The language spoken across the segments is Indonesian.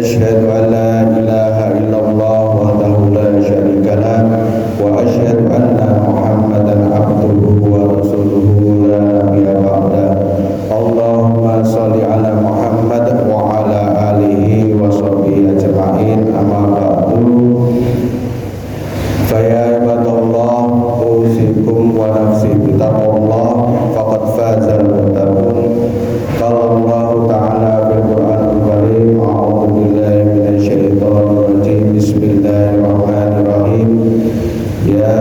أشهد أن لا إله إلا الله وحده لا شريك له وأشهد أن محمدا عبده ورسوله لا نبي بعده اللهم صل على محمد وعلى آله وصحبه أجمعين أما بعد فيا عباد الله أوصيكم ونفسي بتقوى الله فقد فاز المتقون قال الله تعالى في القرآن الكريم أعوذ بالله من الشيطان الرجيم بسم الله الرحمن الرحيم يا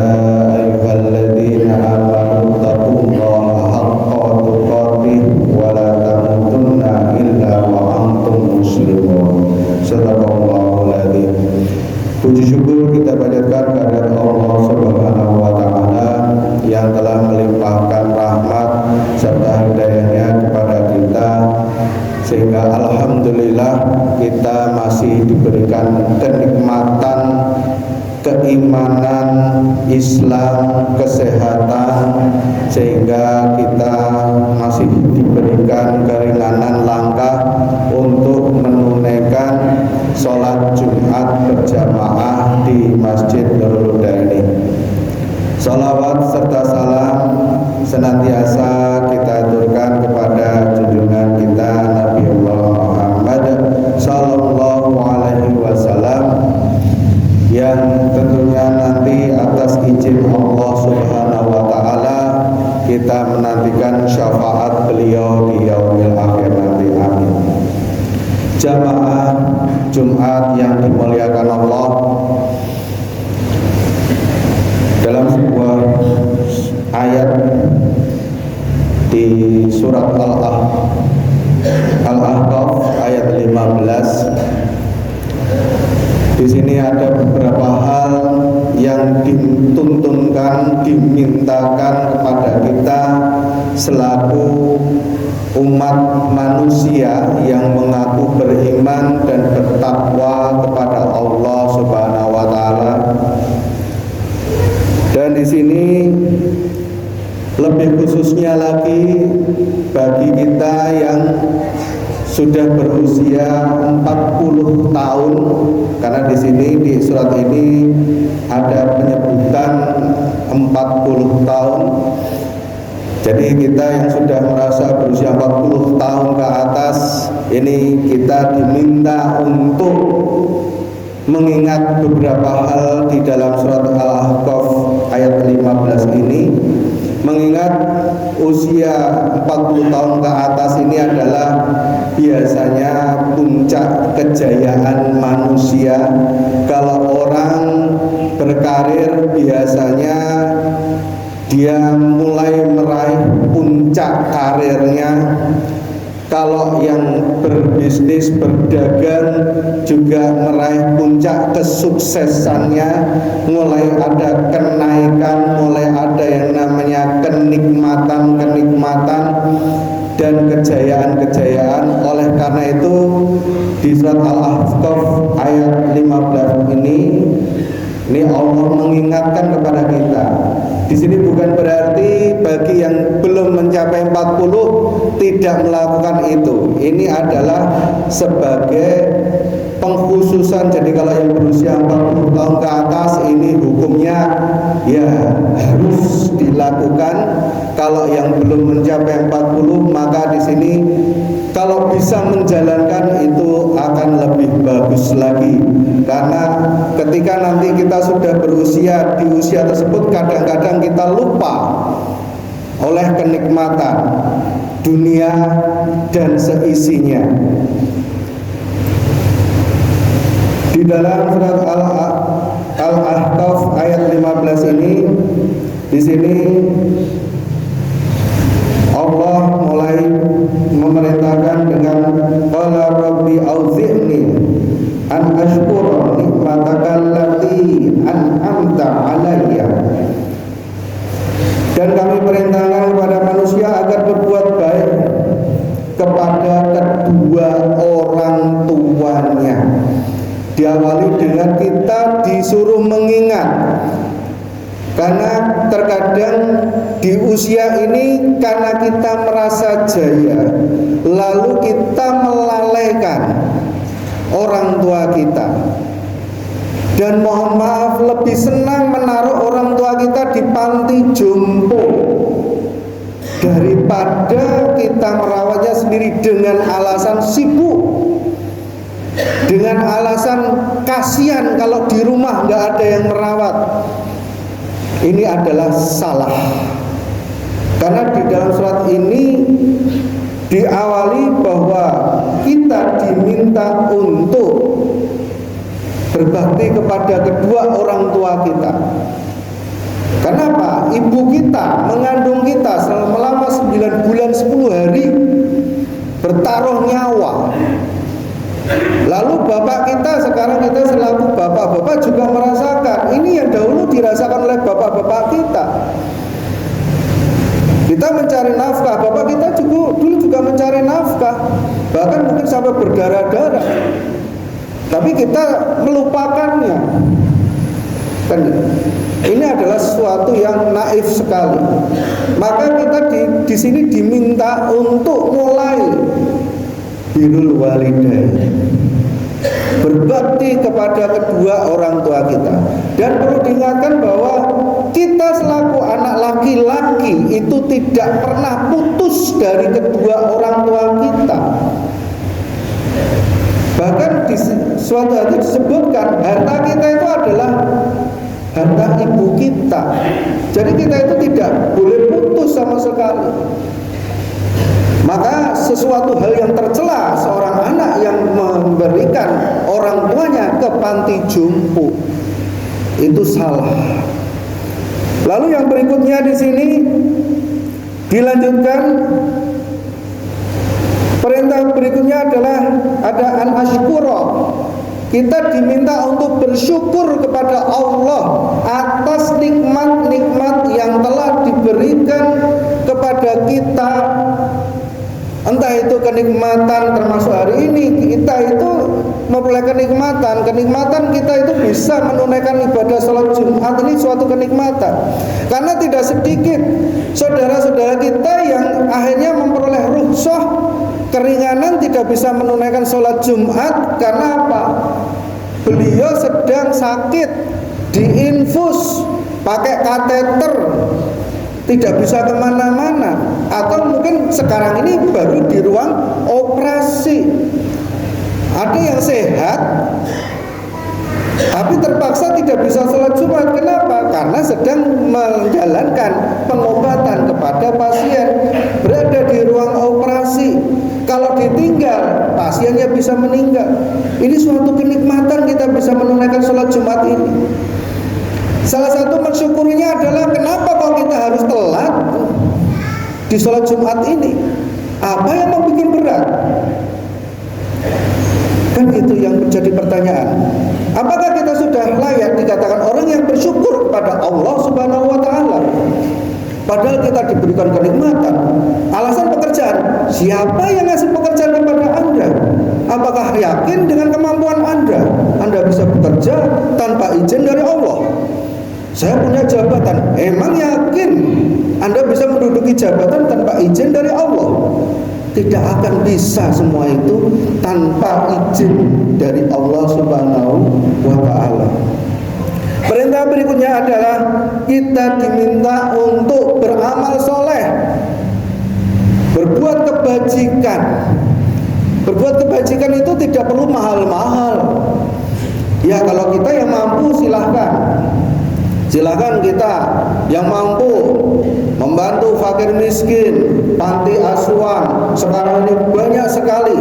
أيها الذين آمنوا اتقوا الله حق تقاته ولا تموتن إلا وأنتم مسلمون Sadaqallahul Adzim. Puji syukur kita panjatkan kehadirat Allah Subhanahu wa taala yang telah melimpahkan rahmat serta hidayahnya kepada kita sehingga alhamdulillah kita masih diberikan kenikmatan keimanan, Islam, kesehatan, sehingga kita masih diberikan keringanan langkah untuk menunaikan sholat Jumat berjamaah di Masjid Nurul Huda ini. Sholawat serta salam senantiasa kita aturkan kepada junjungan kita Nabiullah Muhammad sallallahu alaihi wasallam yang tentunya nanti atas izin Allah Subhanahu wa taala kita menantikan syafaat beliau di yaumil akhir nanti. Amin. Jamaah Jumat yang dimuliakan Allah, dalam sebuah ayat di surat Al-Ahqaf ayat 15, di sini ada beberapa hal yang dituntunkan, dimintakan kepada kita selaku umat manusia yang mengaku beriman dan bertakwa kepada Allah Subhanahu wa taala. Dan di sini lebih khususnya lagi bagi kita yang sudah berusia 40 tahun, karena di sini di surat ini ada penyebutan 40 tahun. Jadi kita yang sudah merasa berusia 40 tahun ke atas ini kita diminta untuk mengingat beberapa hal di dalam surat Al-Ahqaf ayat 15 ini. Mengingat usia 40 tahun ke atas ini adalah biasanya puncak kejayaan manusia. Kalau orang berkarir biasanya dia mulai meraih puncak karirnya. Kalau yang berbisnis, berdagang juga meraih puncak kesuksesannya, mulai ada kenaikan, mulai ada yang namanya kenikmatan dan kejayaan-kejayaan. Oleh karena itu di surat Al-Ahqaf ayat 15 ini Allah mengingatkan kepada kita. Di sini bukan berarti bagi yang belum mencapai 40 tidak melakukan itu. Ini adalah sebagai pengkhususan. Jadi kalau yang berusia 40 tahun ke atas ini hukumnya ya harus dilakukan. Kalau yang belum mencapai 40 maka di sini kalau bisa menjalankan itu akan lebih bagus lagi. Karena ketika nanti kita sudah berusia, di usia tersebut kadang-kadang kita lupa oleh kenikmatan dunia dan seisinya. Di dalam surat Al-Ahqaf ayat 15 ini, di sini Allah mulai memerintahkan dengan qala rabbi auzi'ni an ashkura nikmataka allati an'amta alayya. Dan kami perintahkan kepada manusia agar berbuat baik kepada kedua orang tuanya. Diawali dengan kita disuruh mengingat. Karena terkadang di usia ini karena kita merasa jaya, lalu kita melalaikan orang tua kita. Dan mohon maaf, lebih senang menaruh orang tua kita di panti jompo daripada kita merawatnya sendiri dengan alasan sibuk, dengan alasan kasihan kalau di rumah nggak ada yang merawat. Ini adalah salah. Karena di dalam surat ini diawali bahwa kita diminta untuk berbakti kepada kedua orang tua kita. Kenapa? Ibu kita mengandung kita selama 9 bulan 10 hari, bertaruh nyawa. Lalu bapak kita, sekarang kita selaku bapak-bapak juga merasakan. Ini yang dahulu dirasakan oleh bapak-bapak kita. Kita mencari nafkah, bapak kita dulu juga mencari nafkah, bahkan mungkin sampai berdarah-darah. Tapi kita melupakannya. Kan ini adalah sesuatu yang naif sekali. Maka kita di sini diminta untuk mulai birrul walidain, berbakti kepada kedua orang tua kita. Dan perlu diingatkan bahwa kita selaku anak laki-laki itu tidak pernah putus dari kedua orang tua kita. Bahkan di suatu hati disebutkan harta kita itu adalah harta ibu kita. Jadi kita itu tidak boleh putus sama sekali. Maka sesuatu hal yang tercela seorang anak yang memberikan orang tuanya ke panti jompo itu salah. Lalu yang berikutnya di sini dilanjutkan. Perintah berikutnya adalah ada an-ashkura. Kita diminta untuk bersyukur kepada Allah atas nikmat-nikmat yang telah diberikan kepada kita. Entah itu kenikmatan, termasuk hari ini kita itu memperoleh kenikmatan kita itu bisa menunaikan ibadah sholat Jumat. Ini suatu kenikmatan. Karena tidak sedikit saudara-saudara kita yang akhirnya memperoleh rukhsah, keringanan, tidak bisa menunaikan sholat Jumat. Karena apa? Beliau sedang sakit, diinfus, pakai kateter, tidak bisa kemana-mana, atau mungkin sekarang ini baru di ruang operasi. Ada yang sehat tapi terpaksa tidak bisa sholat Jumat. Kenapa? Karena sedang menjalankan pengobatan kepada pasien, berada di ruang operasi. Kalau ditinggal, pasiennya bisa meninggal. Ini suatu kenikmatan kita bisa menunaikan sholat Jumat ini. Salah satu mensyukurinya adalah kenapa kok kita harus telat di sholat Jumat ini? Apa yang membuat berat? Kan itu yang menjadi pertanyaan. Apakah kita sudah layak dikatakan orang yang bersyukur kepada Allah Subhanahu wa Ta'ala? Padahal kita diberikan kenikmatan. Alasan pekerjaan, siapa yang ngasih pekerjaan kepada Anda? Apakah yakin dengan kemampuan Anda? Anda bisa bekerja tanpa izin dari Allah. Saya punya jabatan, emang yakin Anda bisa menduduki jabatan tanpa izin dari Allah? Tidak akan bisa semua itu tanpa izin dari Allah Subhanahu wa Ta'ala. Perintah berikutnya adalah kita diminta untuk beramal soleh, berbuat kebajikan. Berbuat kebajikan itu tidak perlu mahal-mahal. Ya kalau kita yang mampu silahkan. Silakan kita yang mampu membantu fakir miskin, panti asuhan. Sekarang ini banyak sekali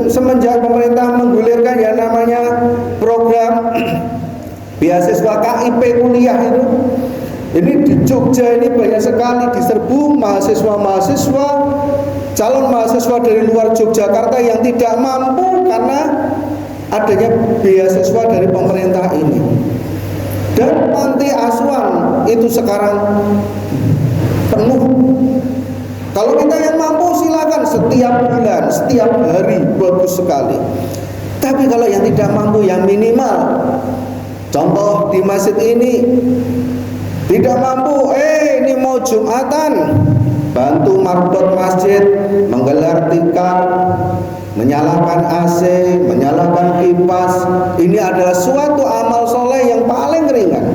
semenjak pemerintah menggulirkan yang namanya program beasiswa KIP kuliah itu. Ini di Jogja ini banyak sekali diserbu mahasiswa-mahasiswa, calon mahasiswa dari luar Yogyakarta yang tidak mampu karena adanya beasiswa dari pemerintah ini. Dan panti asuhan itu sekarang penuh. Kalau kita yang mampu silakan setiap bulan, setiap hari, bagus sekali. Tapi kalau yang tidak mampu, yang minimal, contoh di masjid ini tidak mampu, ini mau Jumatan, bantu marbot masjid, menggelar tikar, menyalakan AC, menyalakan kipas, ini adalah suatu amal soleh yang paling ringan.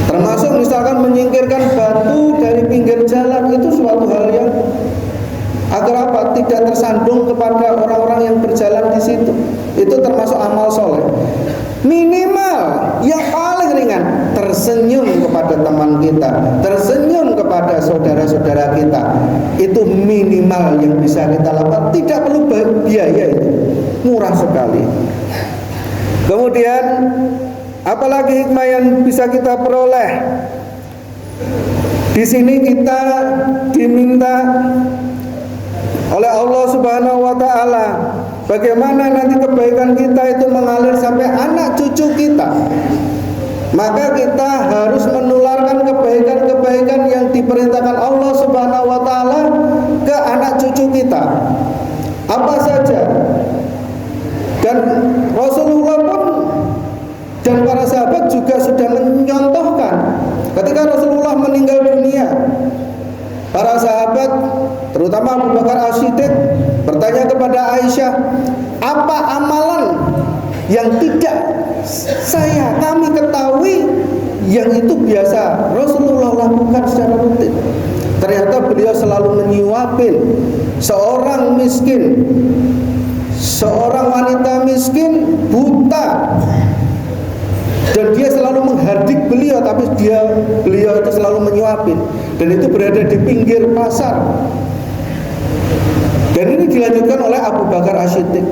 Termasuk misalkan menyingkirkan batu dari pinggir jalan, itu suatu hal yang agar apa? Tidak tersandung kepada orang-orang yang berjalan di situ. Itu termasuk amal soleh. Minimal yang paling ringan, tersenyum kepada teman kita, tersenyum kepada saudara-saudara kita. Itu minimal yang bisa kita lakukan. Tidak perlu biaya, itu murah sekali. Kemudian apalagi hikmah yang bisa kita peroleh? Di sini kita diminta oleh Allah Subhanahu wa taala bagaimana nanti kebaikan kita itu mengalir sampai anak cucu kita. Maka kita harus menularkan kebaikan-kebaikan yang diperintahkan Allah Subhanahu wa taala ke anak cucu kita. Apa saja? Dan Rasulullah pun dan para sahabat juga sudah menyontohkan ketika Rasulullah meninggal dunia. Para sahabat, terutama Abu Bakar As-Siddiq, bertanya kepada Aisyah, apa amalan yang tidak kami ketahui yang itu biasa Rasulullah lakukan secara rutin? Ternyata beliau selalu menyuapin seorang miskin, seorang wanita miskin buta, dan dia selalu menghardik beliau, tapi beliau itu selalu menyuapin, dan itu berada di pinggir pasar. Dan ini dilanjutkan oleh Abu Bakar As-Siddiq.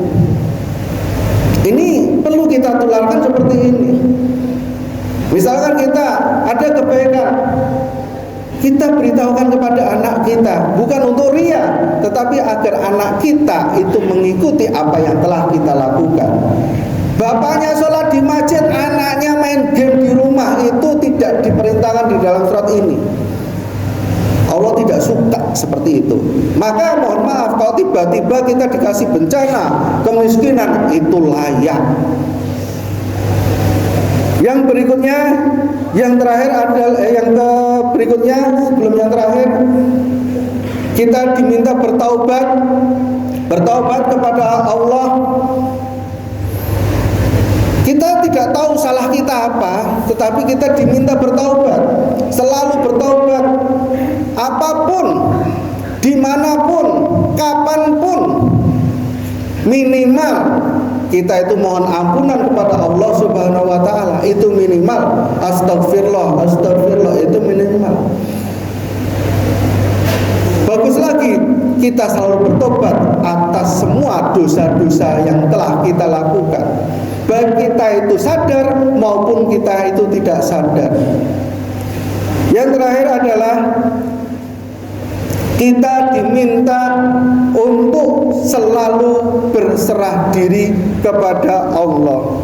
Ini perlu kita tularkan seperti ini. Misalkan kita ada kebaikan, kita beritahukan kepada anak kita, bukan untuk ria, tetapi agar anak kita itu mengikuti apa yang telah kita lakukan. Bapaknya sholat di masjid, anaknya main game di rumah, itu tidak diperintahkan di dalam surat ini. Allah tidak suka seperti itu. Maka mohon maaf kalau tiba-tiba kita dikasih bencana, kemiskinan, itu layak. Yang berikutnya, yang terakhir adalah berikutnya sebelum yang terakhir, kita diminta bertaubat kepada Allah. Kita tidak tahu salah kita apa, tetapi kita diminta bertaubat. Selalu bertaubat, apapun, dimanapun, kapanpun. Minimal kita itu mohon ampunan kepada Allah Subhanahu wa taala, itu minimal. Astagfirullah itu minimal. Bagus lagi kita selalu bertobat atas semua dosa-dosa yang telah kita lakukan, baik kita itu sadar maupun kita itu tidak sadar. Yang terakhir adalah kita diminta untuk selalu berserah diri kepada Allah.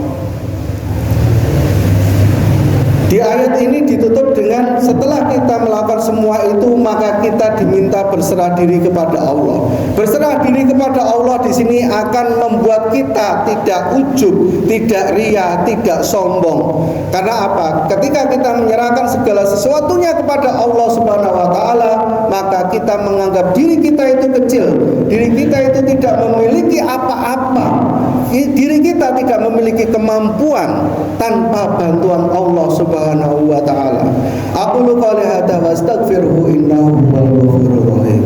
Di ayat ini ditutup dengan setelah kita melakukan semua itu, maka kita diminta berserah diri kepada Allah. Berserah diri kepada Allah di sini akan membuat kita tidak ujub, tidak ria, tidak sombong. Karena apa? Ketika kita menyerahkan segala sesuatunya kepada Allah Subhanahu wa taala, maka kita menganggap diri kita itu kecil, diri kita itu tidak memiliki apa-apa. Diri kita tidak memiliki kemampuan tanpa bantuan Allah Subhanahu wa taala. Aqulu qouli hadza wa astaghfiruhu innahu huwal ghafurur rahim.